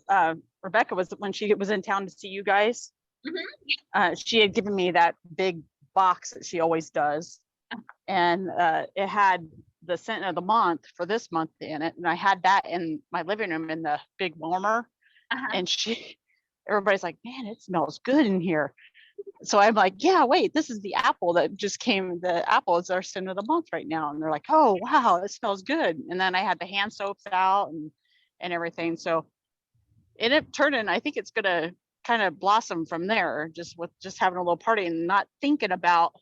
Rebecca was, when she was in town to see you guys, she had given me that big box that she always does. And it had the scent of the month for this month in it. And I had that in my living room in the big warmer. And everybody's like, man, it smells good in here. So I'm like, yeah, wait, this is the apple that just came. The apple is our scent of the month right now. And they're like, oh, wow, it smells good. And then I had the hand soaps out and everything. So it ended up turning, I think it's going to kind of blossom from there, just with just having a little party and not thinking about,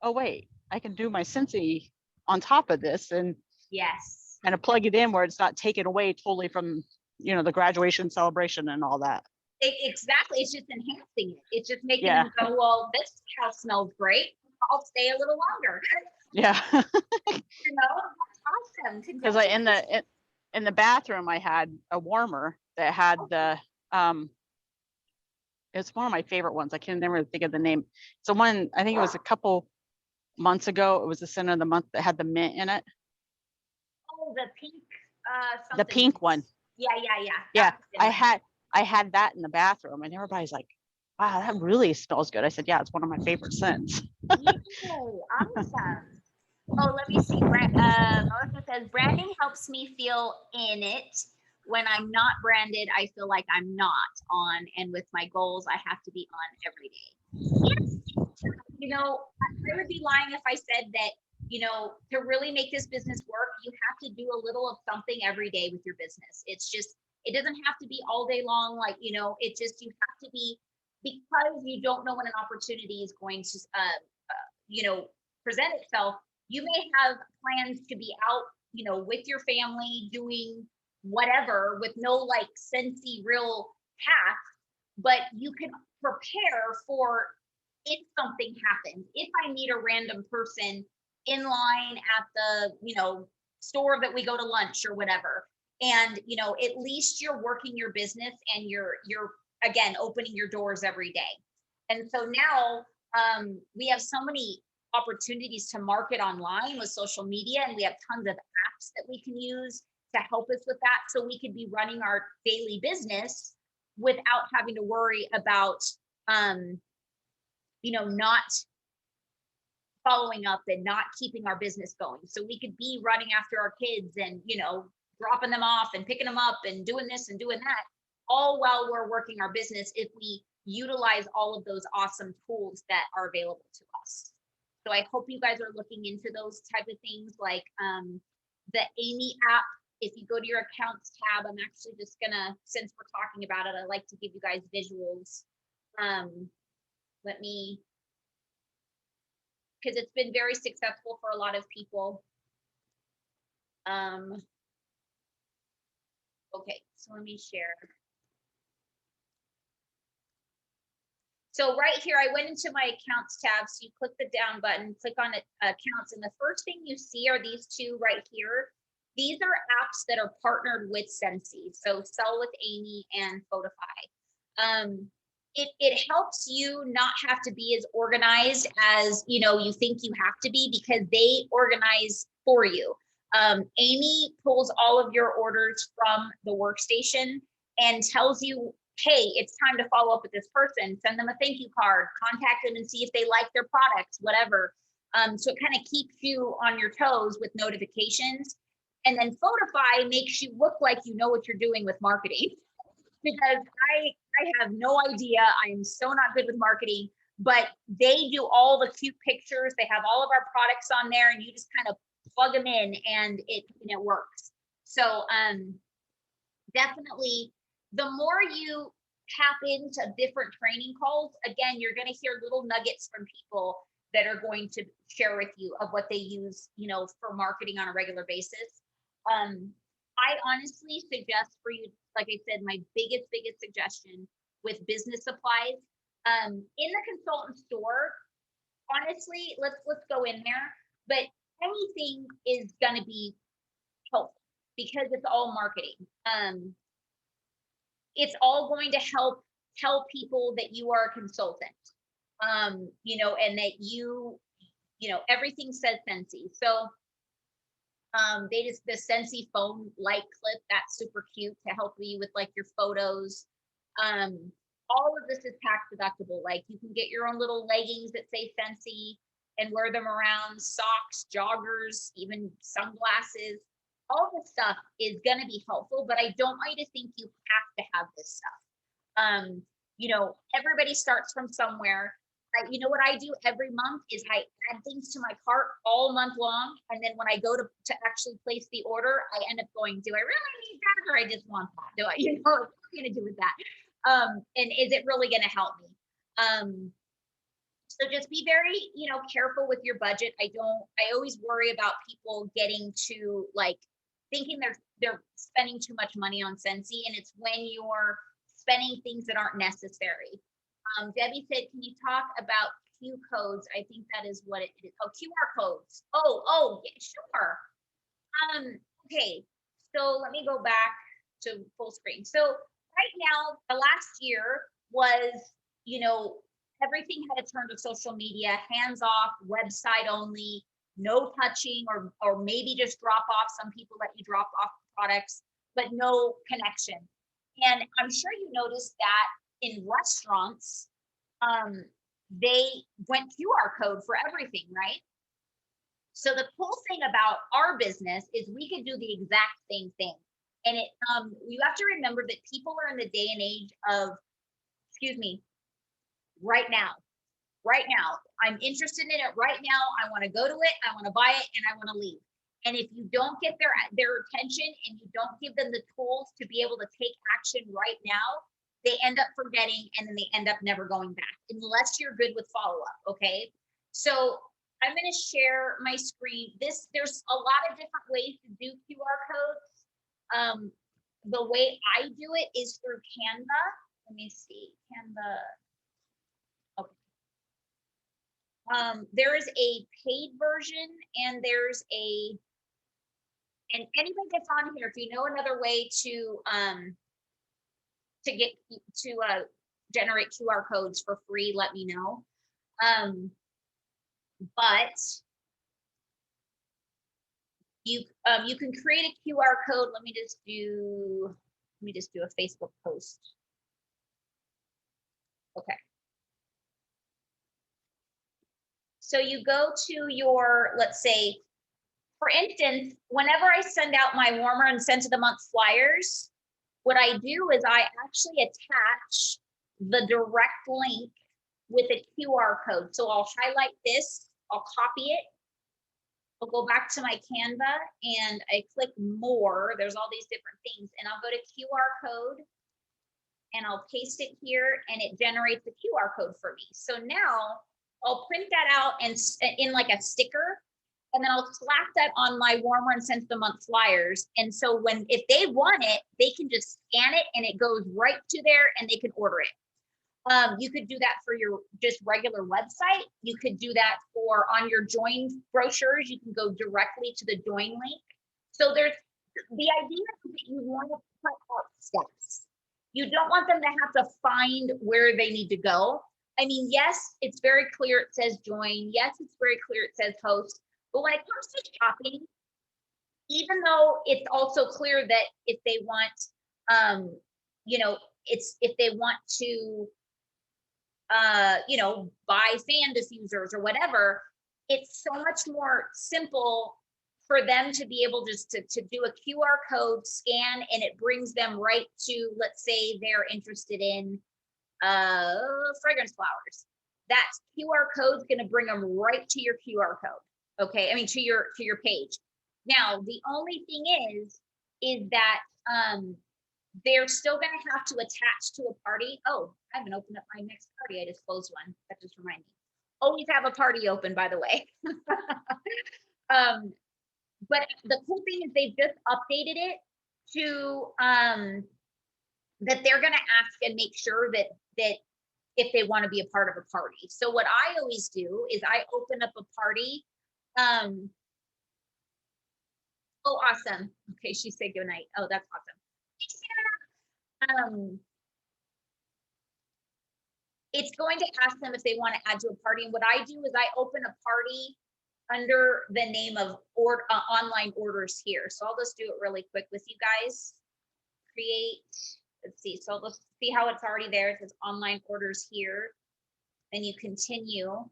oh, wait, I can do my Scentsy on top of this and Yes. kind of plug it in where it's not taken away totally from, you know, the graduation celebration and all that. Exactly. It's just enhancing it. It's just making Yeah. them go, well, this house smells great. I'll stay a little longer. Yeah. You know, that's awesome. Because in the bathroom I had a warmer that had the it's one of my favorite ones. I can never think of the name. So one, I think it was a couple months ago, it was the scent of the month that had the mint in it. Oh, the pink The something. pink one. Yeah. Yeah, That was good. I had that in the bathroom and everybody's like, wow, that really smells good. I said, yeah, it's one of my favorite scents. Yay, awesome. Oh, let me see. Melissa says, branding helps me feel in it. When I'm not branded, I feel like I'm not on. And with my goals, I have to be on every day. Yes. You know, I would be lying if I said that, you know, to really make this business work, you have to do a little of something every day with your business. It's just, it doesn't have to be all day long. Like, you know, it just, you have to be, because you don't know when an opportunity is going to, you know, present itself. You may have plans to be out, you know, with your family doing whatever with no like Scentsy real path, but you can prepare for if something happens. If I meet a random person in line at the, you know, store that we go to lunch or whatever, and you know, at least you're working your business and you're again opening your doors every day. And so now we have so many opportunities to market online with social media, and we have tons of apps that we can use to help us with that, so we could be running our daily business without having to worry about you know, not following up and not keeping our business going. So we could be running after our kids and, you know, dropping them off and picking them up and doing this and doing that, all while we're working our business, if we utilize all of those awesome tools that are available to us. So I hope you guys are looking into those type of things, like the Amy app. If you go to your accounts tab, I'm actually just gonna, since we're talking about it, I like to give you guys visuals. Let me, because it's been very successful for a lot of people. Okay, so let me share. So right here, I went into my accounts tab. So you click the down button, click on it, accounts, and the first thing you see are these two right here. These are apps that are partnered with Scentsy. So Sell with Amy and Photify. It helps you not have to be as organized as, you know, you think you have to be, because they organize for you. Amy pulls all of your orders from the workstation and tells you, hey, it's time to follow up with this person, send them a thank you card, contact them and see if they like their products, whatever. So it kind of keeps you on your toes with notifications. And then Photify makes you look like you know what you're doing with marketing, because I have no idea. I am so not good with marketing, but they do all the cute pictures. They have all of our products on there, and you just kind of plug them in and it works. So definitely, the more you tap into different training calls, again, you're going to hear little nuggets from people that are going to share with you of what they use, you know, for marketing on a regular basis. I honestly suggest for you, like I said, my biggest suggestion with business supplies, in the consultant store, honestly, let's go in there, but anything is going to be helpful because it's all marketing. It's all going to help tell people that you are a consultant, you know, and that you you know, everything says Scentsy. So they just, the Scentsy phone light clip, that's super cute to help you with like your photos. All of this is tax deductible. Like you can get your own little leggings that say Scentsy and wear them around, socks, joggers, even sunglasses. All this stuff is going to be helpful, but I don't want you to think you have to have this stuff. You know, everybody starts from somewhere. You know what I do every month is I add things to my cart all month long. And then when I go to actually place the order, I end up going, do I really need that? Or I just want that? Do I, you know, what am I going to do with that? And is it really going to help me? So just be very, you know, careful with your budget. I always worry about people getting to like thinking they're spending too much money on Scentsy, and it's when you're spending things that aren't necessary. Debbie said, can you talk about Q codes? I think that is what it is. Oh, QR codes. Oh, yeah, sure. Okay, so let me go back to full screen. So right now, the last year was, you know, everything had to turn to social media, hands off, website only, no touching, or maybe just drop off. Some people let you drop off products, but no connection. And I'm sure you noticed that in restaurants, they went QR code for everything, right? So the cool thing about our business is we could do the exact same thing. And it, you have to remember that people are in the day and age of, excuse me, right now, I'm interested in it right now. I want to go to it. I want to buy it and I want to leave. And if you don't get their attention and you don't give them the tools to be able to take action right now, they end up forgetting and then they end up never going back unless you're good with follow-up. Okay. So I'm going to share my screen. There's a lot of different ways to do QR codes. The way I do it is through Canva. Let me see, Canva. Okay. There is a paid version and there's and anybody that's on here, if you know another way to generate QR codes for free, let me know. But you can create a QR code. Let me just do a Facebook post. Okay. So you go to your, let's say, for instance, whenever I send out my warmer and scent of the month flyers, what I do is I actually attach the direct link with a QR code. So I'll highlight this, I'll copy it, I'll go back to my Canva and I click more. There's all these different things and I'll go to QR code and I'll paste it here and it generates the QR code for me. So now I'll print that out and in like a sticker, and then I'll slap that on my warmer and scent of the month flyers. And so if they want it, they can just scan it and it goes right to there and they can order it. You could do that for your just regular website. You could do that for on your join brochures. You can go directly to the join link. So there's the idea that you want to cut out steps. You don't want them to have to find where they need to go. I mean, yes, it's very clear it says join. Yes, it's very clear it says host. But when it comes to shopping, even though it's also clear that if they want, you know, if they want to, you know, buy fan diffusers or whatever, it's so much more simple for them to be able just to do a QR code scan and it brings them right to, let's say they're interested in fragrance flowers. That QR code is going to bring them right to your QR code. Okay, I mean to your page. Now the only thing is that they're still going to have to attach to a party. Oh, I haven't opened up my next party. I just closed one. That just reminded me. Always have a party open, by the way. But the cool thing is they've just updated it to that they're going to ask and make sure that if they want to be a part of a party. So what I always do is I open up a party. Oh, awesome. Okay, she said good night. Oh, that's awesome. It's going to ask them if they want to add to a party. And what I do is I open a party under the name of online orders here. So I'll just do it really quick with you guys. Create, let's see. So let's see how it's already there. It says online orders here. Then you continue.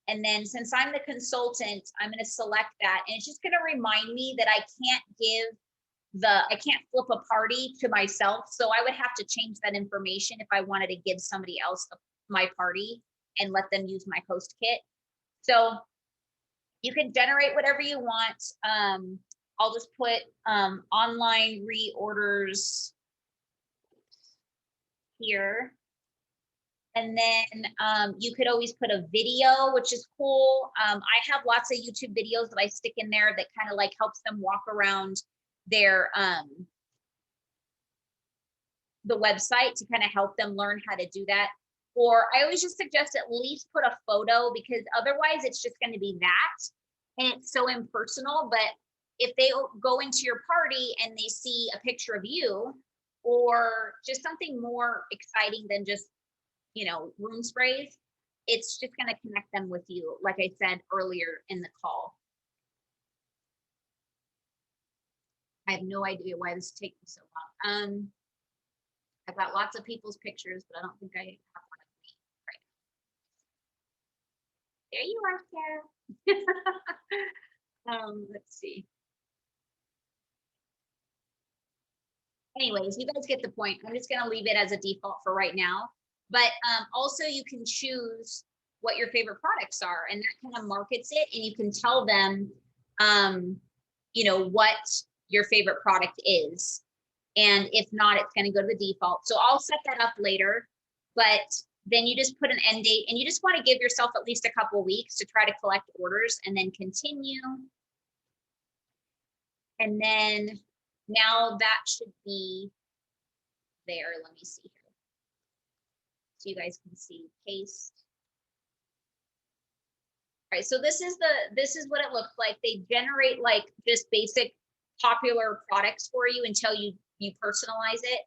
And then since I'm the consultant, I'm going to select that. And it's just going to remind me that I can't flip a party to myself. So I would have to change that information if I wanted to give somebody else my party and let them use my host kit. So you can generate whatever you want. I'll just put online reorders here. And then you could always put a video, which is cool. I have lots of YouTube videos that I stick in there that kind of like helps them walk around their the website to kind of help them learn how to do that. Or I always just suggest at least put a photo, because otherwise it's just going to be that and it's so impersonal. But if they go into your party and they see a picture of you, or just something more exciting than just, you know, room sprays, it's just going to connect them with you, like I said earlier in the call. I have no idea why this is taking so long. I've got lots of people's pictures, but I don't think I have one of me right now. There you are, Sarah. Let's see. Anyways, you guys get the point. I'm just going to leave it as a default for right now. But also you can choose what your favorite products are, and that kind of markets it, and you can tell them, you know, what your favorite product is. And if not, it's going to go to the default. So I'll set that up later, but then you just put an end date, and you just want to give yourself at least a couple of weeks to try to collect orders, and then continue. And then now that should be there. Let me see here. So you guys can see paste. All right, so this is what it looks like. They generate like just basic popular products for you until you personalize it.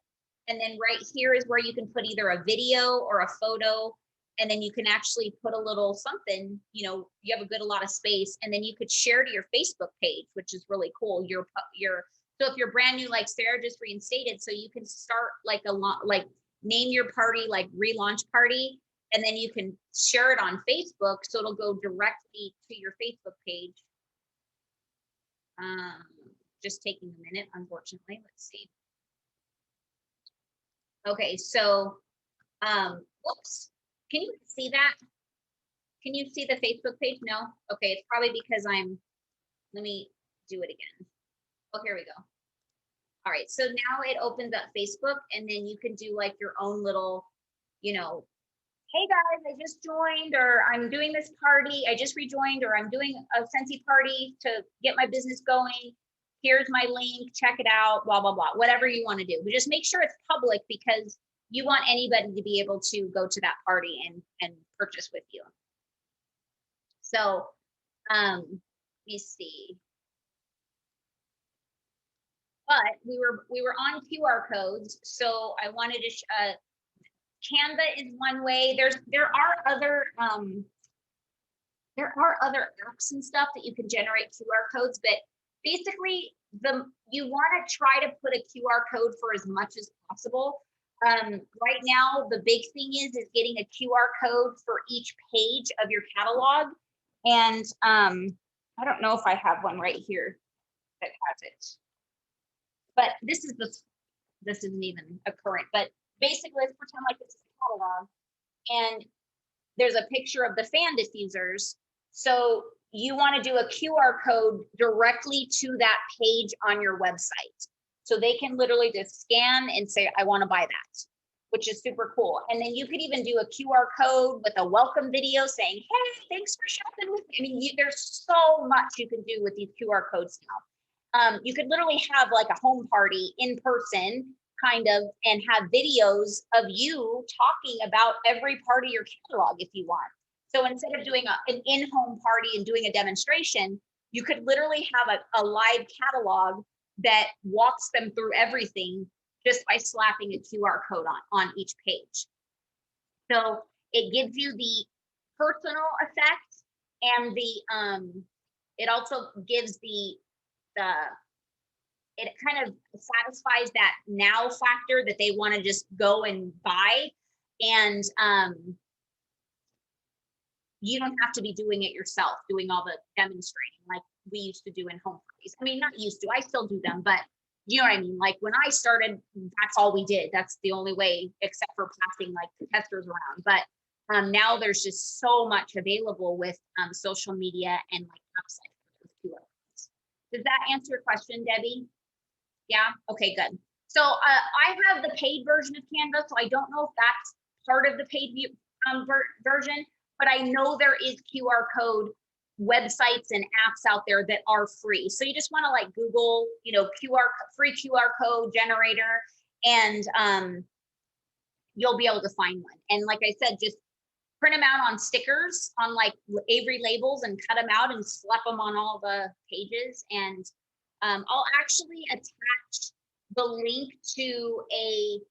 And then right here is where you can put either a video or a photo, and then you can actually put a little something, you know, you have a lot of space, and then you could share to your Facebook page, which is really cool. So if you're brand new, like Sarah just reinstated, so you can start like name your party like relaunch party, and then you can share it on Facebook, so it'll go directly to your Facebook page. Just taking a minute, unfortunately. Let's see. Okay, so whoops, can you see that? Can you see the Facebook page? No? Okay, it's probably because let me do it again. Oh, here we go. All right, so now it opens up Facebook, and then you can do like your own little, you know, hey guys, I just joined, or I'm doing this party, I just rejoined, or I'm doing a Scentsy party to get my business going. Here's my link, check it out, blah, blah, blah, whatever you want to do. But just make sure it's public, because you want anybody to be able to go to that party and purchase with you. So let me see. But we were on QR codes, so I wanted to Canva is one way. There are other apps and stuff that you can generate QR codes, but basically you want to try to put a QR code for as much as possible. Right now, the big thing is getting a QR code for each page of your catalog, and I don't know if I have one right here that has it. But this isn't even a current, but basically let's pretend like this is a catalog, and there's a picture of the fan diffusers. So you want to do a QR code directly to that page on your website. So they can literally just scan and say, I want to buy that, which is super cool. And then you could even do a QR code with a welcome video saying, hey, thanks for shopping with me. I mean, there's so much you can do with these QR codes now. You could literally have like a home party in person kind of, and have videos of you talking about every part of your catalog if you want. So instead of doing an in-home party and doing a demonstration, you could literally have a live catalog that walks them through everything just by slapping a QR code on each page. So it gives you the personal effect and it also gives it kind of satisfies that now factor that they want to just go and buy. And you don't have to be doing it yourself, doing all the demonstrating like we used to do in home parties. I mean, not used to, I still do them, but you know what I mean? Like when I started, that's all we did. That's the only way, except for passing like the testers around. But now there's just so much available with social media and like websites for those QR codes. Does that answer your question, Debbie? Yeah, okay, good. So I have the paid version of Canva, so I don't know if that's part of the paid version, but I know there is QR code websites and apps out there that are free. So you just want to like Google, you know, free QR code generator, and you'll be able to find one. And like I said, just print them out on stickers on like Avery labels and cut them out and slap them on all the pages. And I'll actually attach the link to a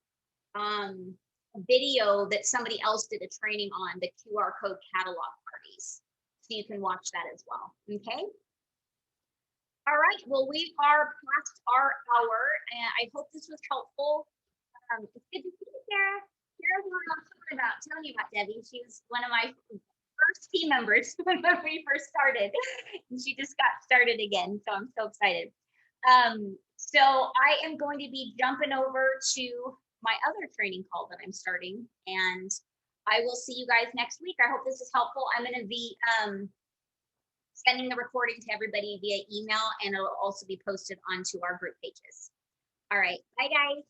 video that somebody else did a training on, the QR code catalog parties. So you can watch that as well, okay? All right, well, we are past our hour, and I hope this was helpful. It's good to see you, Sarah. Sarah's the one I was telling you about, Debbie. She was one of my first team members when we first started, and she just got started again, so I'm so excited. So I am going to be jumping over to my other training call that I'm starting, and I will see you guys next week. I hope this is helpful. I'm going to be sending the recording to everybody via email, and it'll also be posted onto our group pages. All right, bye guys.